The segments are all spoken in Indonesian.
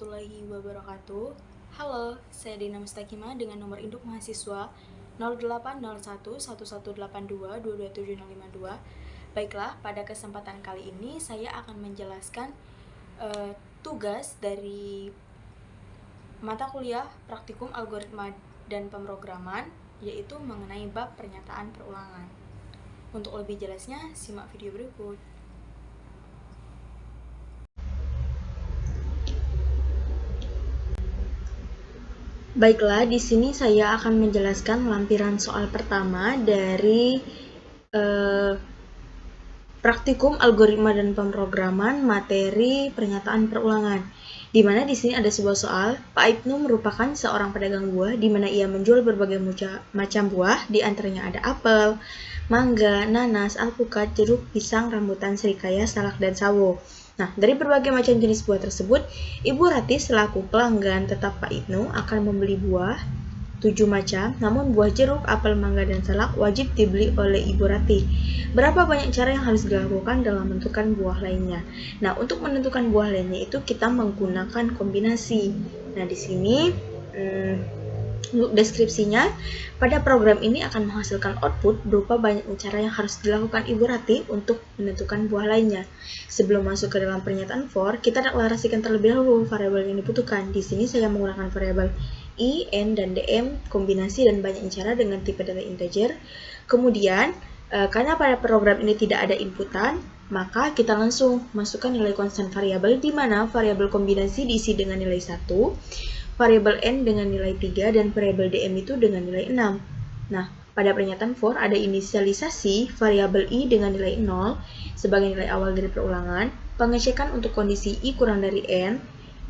warahmatullahi wabarakatuh. Halo, saya Dina Mustakima dengan nomor induk mahasiswa 08011182222752. Baiklah, pada kesempatan kali ini saya akan menjelaskan tugas dari mata kuliah Praktikum Algoritma dan Pemrograman, yaitu mengenai bab pernyataan perulangan. Untuk lebih jelasnya, simak video berikut. Baiklah, di sini saya akan menjelaskan lampiran soal pertama dari Praktikum Algoritma dan Pemrograman materi pernyataan perulangan. Di mana di sini ada sebuah soal, Pak Ibnu merupakan seorang pedagang buah di mana ia menjual berbagai macam buah, di antaranya ada apel, mangga, nanas, alpukat, jeruk, pisang, rambutan, serikaya, salak, dan sawo. Nah, dari berbagai macam jenis buah tersebut, Ibu Rati selaku pelanggan tetap Pak Ibnu akan membeli buah 7 macam, namun buah jeruk, apel, mangga, dan salak wajib dibeli oleh Ibu Rati. Berapa banyak cara yang harus dilakukan dalam menentukan buah lainnya? Nah, untuk menentukan buah lainnya itu kita menggunakan kombinasi. Nah, di sini deskripsinya, pada program ini akan menghasilkan output berupa banyak cara yang harus dilakukan Ibu Rati untuk menentukan buah lainnya. Sebelum masuk ke dalam pernyataan for, kita deklarasikan terlebih dahulu variabel yang dibutuhkan. Di sini saya menggunakan variabel i, n, dan dm, kombinasi dan banyak cara dengan tipe data integer. Kemudian, karena pada program ini tidak ada inputan, maka kita langsung masukkan nilai konstan variabel, di mana variabel kombinasi diisi dengan nilai 1, variabel n dengan nilai 3, dan variabel dm itu dengan nilai 6. Nah, pada pernyataan for ada inisialisasi variabel i dengan nilai 0 sebagai nilai awal dari perulangan, pengecekan untuk kondisi i kurang dari n.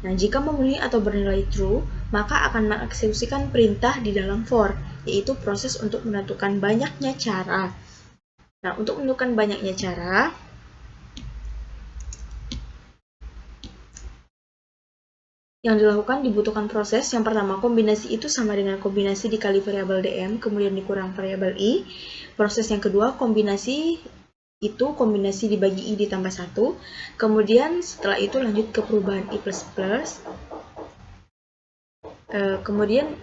Nah, jika memenuhi atau bernilai true, maka akan mengeksekusikan perintah di dalam for, yaitu proses untuk menentukan banyaknya cara. Nah, untuk menentukan banyaknya cara, yang dilakukan dibutuhkan proses. Yang pertama, kombinasi itu sama dengan kombinasi dikali variabel dm, kemudian dikurang variabel i. Proses yang kedua, kombinasi itu kombinasi dibagi i ditambah 1. Kemudian setelah itu lanjut ke perubahan i++. Kemudian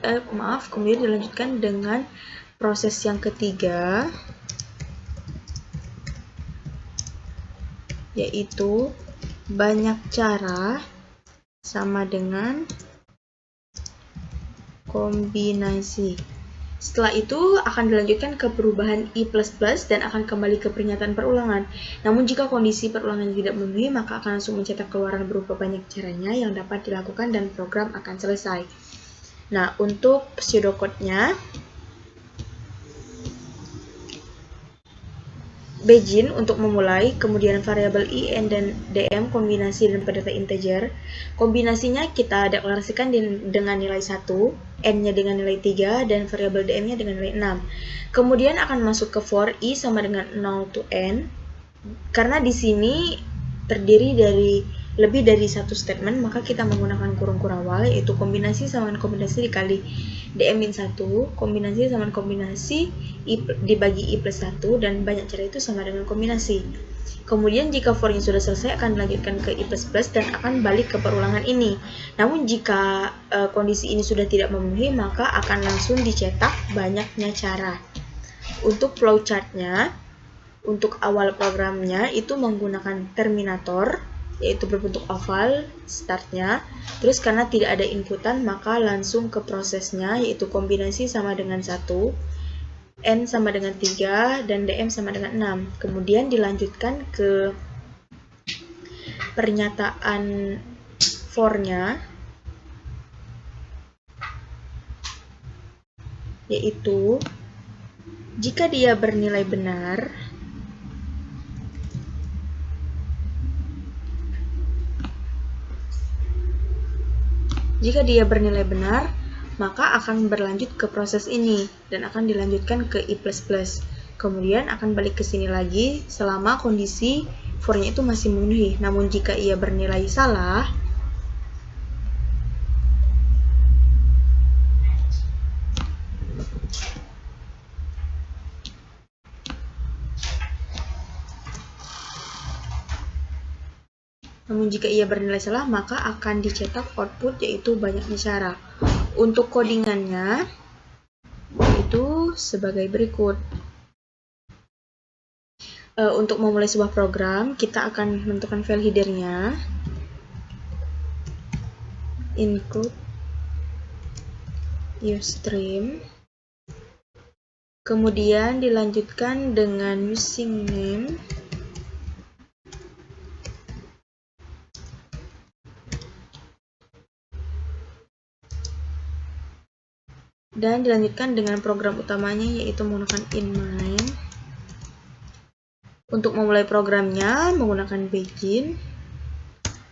dilanjutkan dengan proses yang ketiga, yaitu banyak cara sama dengan kombinasi. Setelah itu akan dilanjutkan ke perubahan i++ dan akan kembali ke pernyataan perulangan. Namun jika kondisi perulangan tidak memenuhi, maka akan langsung mencetak keluaran berupa banyak caranya yang dapat dilakukan dan program akan selesai. Nah, untuk pseudocode-nya, begin untuk memulai, kemudian variabel i, n, dan dm kombinasi dan data integer. Kombinasinya kita deklarasikan dengan nilai 1, n-nya dengan nilai 3, dan variabel dm-nya dengan nilai 6. Kemudian akan masuk ke for i sama dengan 0 to n. Karena di sini terdiri dari lebih dari satu statement, maka kita menggunakan kurung kurawal, yaitu kombinasi sama dengan kombinasi dikali dm-1, kombinasi sama dengan kombinasi dibagi i+1, dan banyak cara itu sama dengan kombinasi. Kemudian jika for-nya sudah selesai, akan dilanjutkan ke i++ dan akan balik ke perulangan ini. Namun jika kondisi ini sudah tidak memenuhi, maka akan langsung dicetak banyaknya cara. Untuk flowchart-nya, untuk awal programnya itu menggunakan terminator, yaitu berbentuk oval startnya. Terus karena tidak ada inputan, maka langsung ke prosesnya, yaitu kombinasi sama dengan 1, n sama dengan 3, dan dm sama dengan 6. Kemudian dilanjutkan ke pernyataan for-nya, yaitu jika dia bernilai benar, maka akan berlanjut ke proses ini dan akan dilanjutkan ke i++. Kemudian akan balik ke sini lagi selama kondisi for-nya itu masih memenuhi. Namun jika ia bernilai salah, Namun jika ia bernilai salah, maka akan dicetak output yaitu banyaknya cara. Untuk codingannya itu sebagai berikut. Untuk memulai sebuah program, kita akan menentukan file headernya, include usestream, kemudian dilanjutkan dengan using name, dan dilanjutkan dengan program utamanya yaitu menggunakan inMain. Untuk memulai programnya menggunakan begin.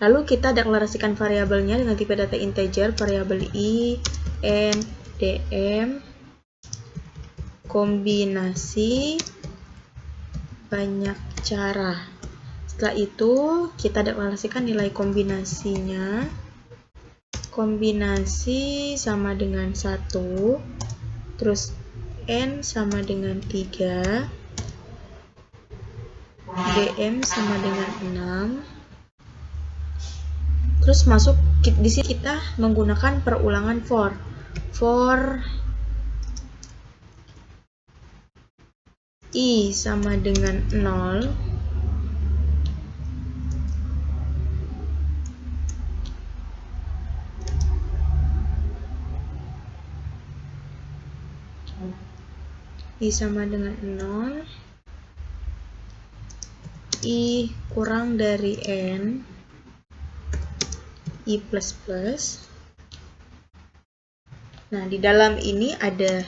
Lalu kita deklarasikan variabelnya dengan tipe data integer, variabel i, n, dm, kombinasi, banyak cara. Setelah itu kita deklarasikan nilai kombinasinya. Kombinasi sama dengan 1, terus n sama dengan 3, dm sama dengan 6. Terus masuk di sini kita menggunakan perulangan for i sama dengan 0, i sama dengan 0, i kurang dari n, i plus plus. Nah, di dalam ini ada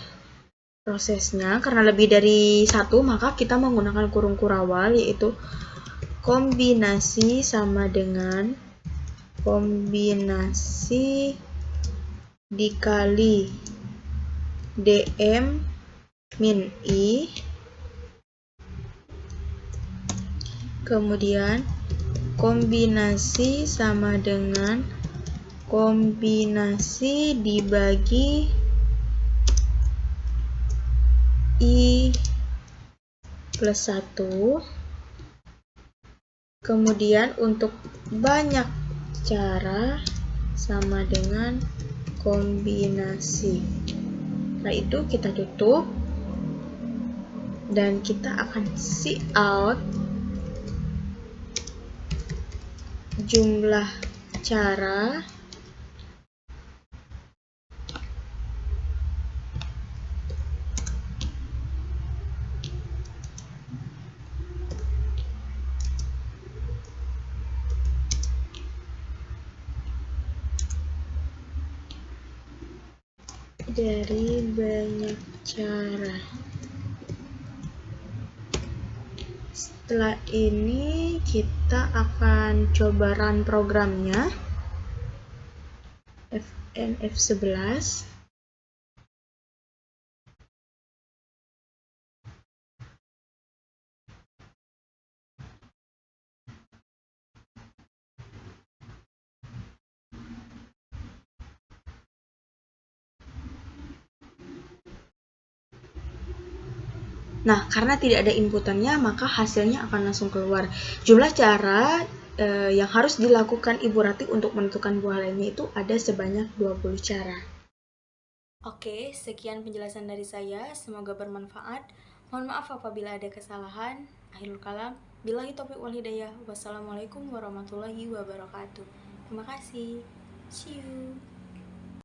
prosesnya. Karena lebih dari 1, maka kita menggunakan kurung kurawal, yaitu kombinasi sama dengan kombinasi dikali dm min i, kemudian kombinasi sama dengan kombinasi dibagi i plus 1. Kemudian untuk banyak cara sama dengan kombinasi. Setelah itu kita tutup dan kita akan cout jumlah cara dari banyak cara. Setelah ini kita akan coba run programnya Fn F11. Nah, karena tidak ada inputannya, maka hasilnya akan langsung keluar. Jumlah cara yang harus dilakukan Ibu Rati untuk menentukan buah lainnya itu ada sebanyak 20 cara. Oke, sekian penjelasan dari saya. Semoga bermanfaat. Mohon maaf apabila ada kesalahan. Akhirul kalam. Billahi taufiq wal hidayah. Wassalamualaikum warahmatullahi wabarakatuh. Terima kasih. See you.